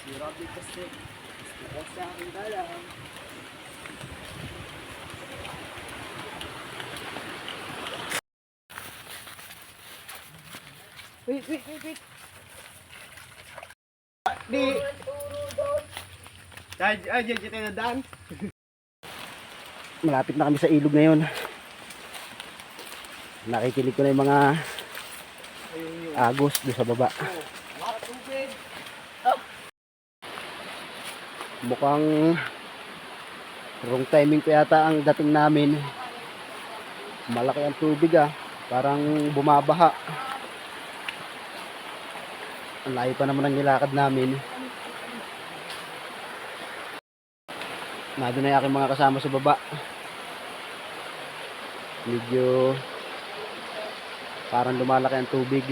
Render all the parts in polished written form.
Si Robby kasi. Gusto ko sa akin dalang. Wait. Di. Ay, dyan tayo na daan. Malapit na kami sa ilog ngayon. Nakikinig ko na yung mga agos doon sa baba. Mukhang wrong timing ko yata ang dating namin. Malaki ang tubig parang bumabaha. Ang layo pa naman ang nilakad namin. Nandun na yung aking mga kasama sa baba. Medyo parang lumalaki ang tubig.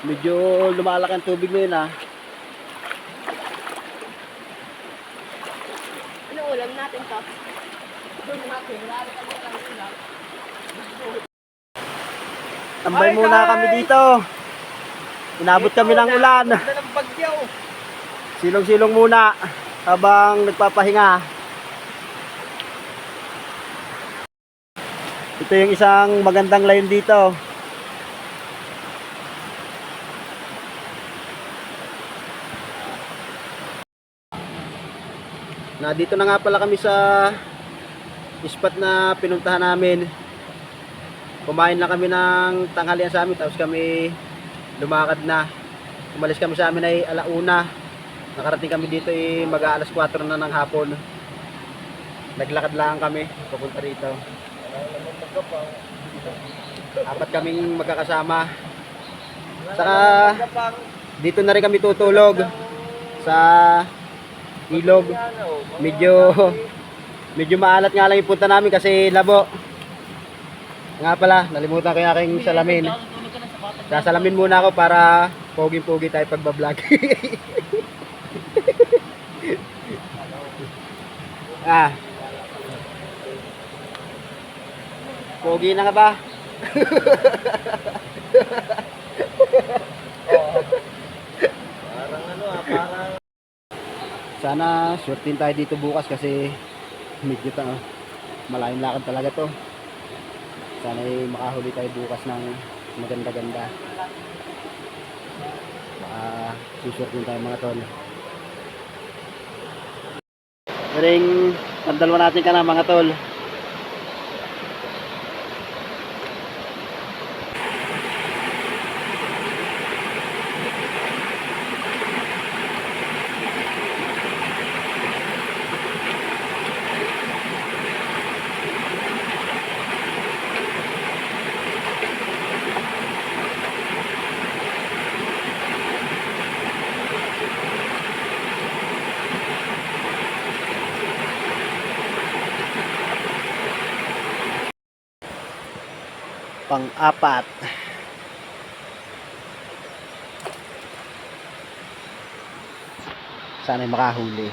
Medyo lumalaki ang tubig ngayon Ano ulam natin to? Tambay muna kami dito. Inabot kami ng ulan. Silong-silong muna habang nagpapahinga. Ito yung isang magandang layon dito. Dito na nga pala kami sa spot na pinuntahan namin. Kumain na kami ng tanghalian sa amin, tapos kami lumakad na. Umalis kami sa amin ay alauna. Nakarating kami dito ay mag-aalas 4 na ng hapon. Naglakad lang kami papunta rito. Apat kaming magkakasama. Saka dito na rin kami tutulog sa ilog. Medyo maalat nga lang yung punta namin kasi labo. Nga pala, nalimutan ko yung aking salamin. Sasalamin muna ako para pogi-pogi tayo pagbablog. Pogi na nga ba? Parang sana swertin tayo dito bukas kasi medyo malayong lakad talaga to. Sana makahuli tayo bukas ng maganda-ganda. Suswertin tayo mga tol. Ring ang dalawa natin ka na mga tol. Pang-apat. Sana makahuli.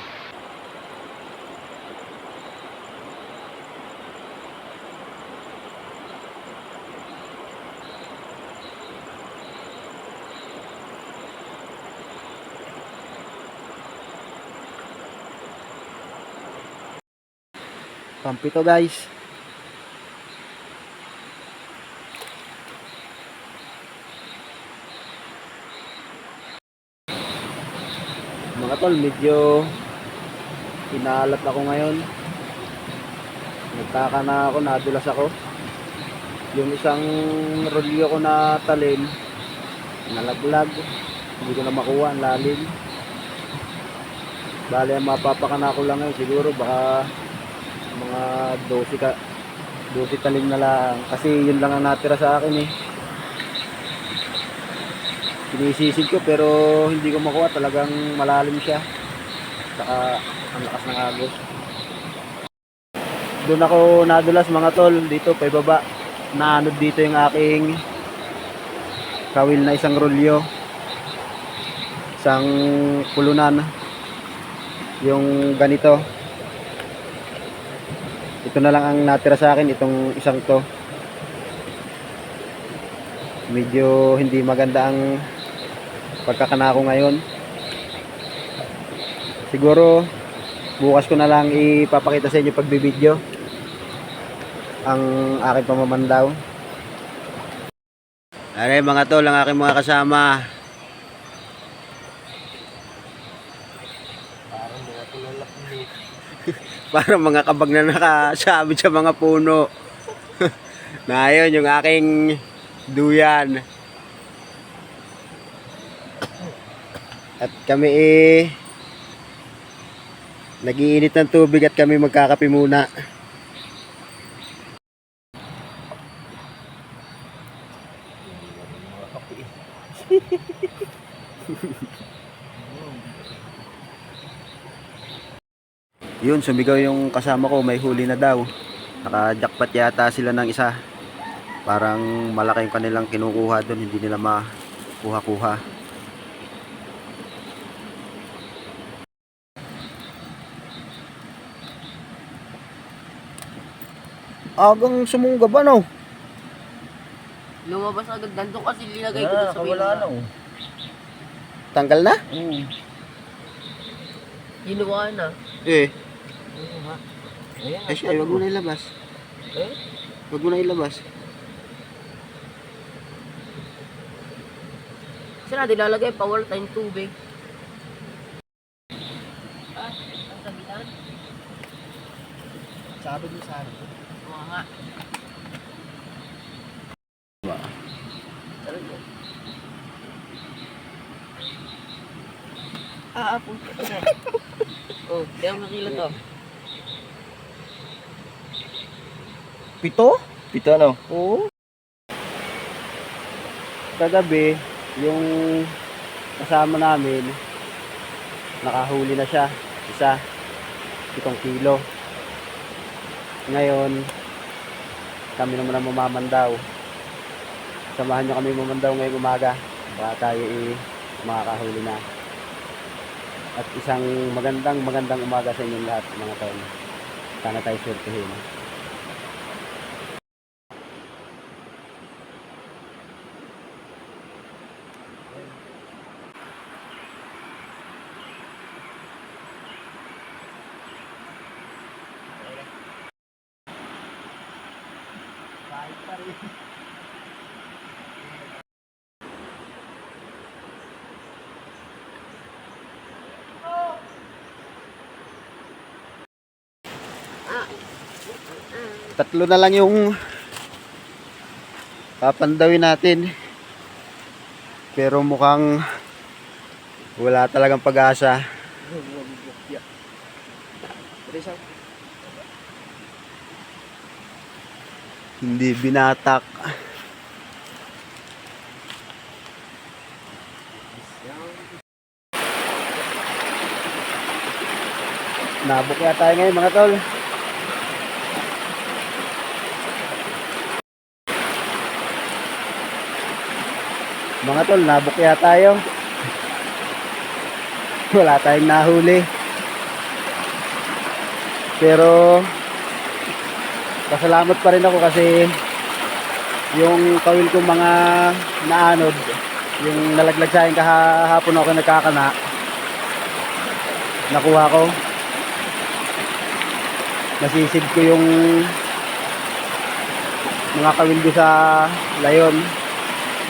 Pampito guys. Mga tol, medyo inalat ako ngayon. Nagtaka na ako, nadulas ako. Yung isang rolyo ko na talim, nalaglag. Hindi ko na makuha, ang lalim. Bale, mapapakana ko lang ngayon. Siguro baka mga 12 talim na lang. Kasi yun lang ang natira sa akin eh. Sinisisid ko pero hindi ko makuha, talagang malalim siya. Saka ang lakas ng agos. Doon ako nadulas mga tol, dito pa ibaba. Naanod dito yung aking kawil na isang rolyo. Isang pulunan. Yung ganito. Ito na lang ang natira sa akin, itong isang to. Medyo hindi maganda ang pagkakanako ngayon. Siguro bukas ko na lang ipapakita sa inyo pagbibideo ang aking pamamandaw. Aray mga tol, ang aking mga kasama. Parang mga kabag na nakasabit sa mga puno. Na yun, yung aking duyan. At kami nag-iinit ng tubig at kami magkakape muna. Yun, sumigaw yung kasama ko, may huli na daw. Naka-jackpot yata sila ng isa. Parang malaki yung kanilang kinukuha doon, hindi nila makuha-kuha. Agang sumungga ba no? Lumabas agad. Nandun kasi nilagay ko doon sa wala na. Tanggal na? Ginawa na. Eh, Ayan, eh siya, wag mo na ilabas. Eh? Wag mo na ilabas. Kasi natin lalagay power time tubig. Ang sabitan? Sabi mo sa akin. Oo nga. Puto. Oh, kaya mo kilo to. Pito? Pito no? Oo. Kagabi, yung kasama namin, nakahuli na siya. Isa, 7 kilo. Ngayon, kami naman ang mamamandaw. Samahan niyo kami mamandaw ngayong umaga. Baka tayo makakahuli na. At isang magandang umaga sa inyong lahat mga tol. Sana tayo swertihin. Tatlo na lang yung papandawin natin. Pero mukhang wala talagang pag-asa. Hindi binatak. Nabok kaya tayo ngayon mga tol. Mga tol, nabok kaya tayo. Wala tayong nahuli. Pero pasalamat pa rin ako kasi yung kawil kong mga naanod, yung nalaglag sa akin kahapon ako nagkakana, nakuha ko. Nasisid ko yung mga kawil ko sa layon.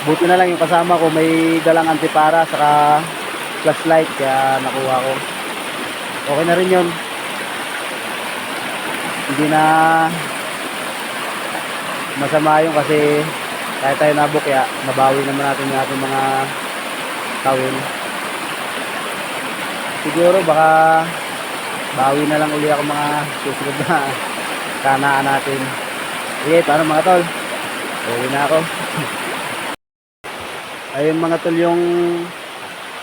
Buti na lang yung kasama ko may dalang antipara saka flashlight kaya nakuha ko. Okay na rin yun. Hindi na masama yun kasi kahit tayo nabukya, nabawi naman natin yung ating mga kawin. Siguro baka bawi na lang uli ako mga susunod na kanaan natin. Sige, paano mga tol? Uwi na ako. Ayun mga tol yung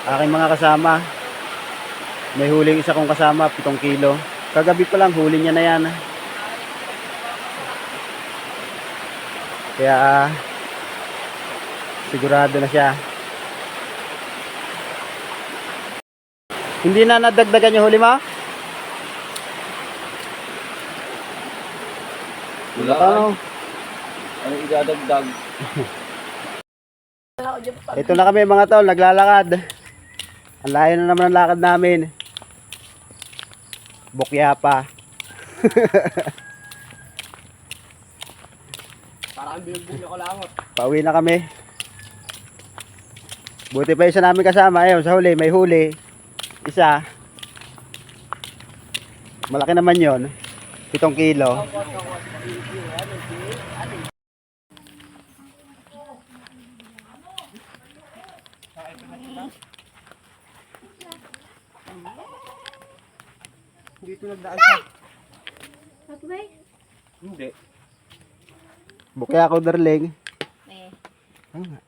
aking mga kasama. May huling isa kong kasama, 7 kilo. Kagabi pa lang huli niya na yan. Kaya sigurado na siya. Hindi na nadagdagan yung huli mo? Wala. Ano? Ano idadagdag? dyan pa. Ito na kami mga tol, naglalakad. Ang layo na naman ang lakad namin. Bukya pa. Parang bilbil ako langot. Pauwi na kami. Buti pa isa namin kasama. Ayun, sa huli, may huli. Isa. Malaki naman yon, 7 kilo. Dito nagdaan siya. Patbay? Hindi. Bukya ako, darling. Eh. Ano nga?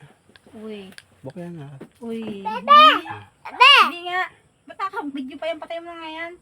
Uy. Bukya nga. Uy. Bebe! Bebe! Hindi nga. Ba't nakabidyo pa yan? Patay mo na nga yan.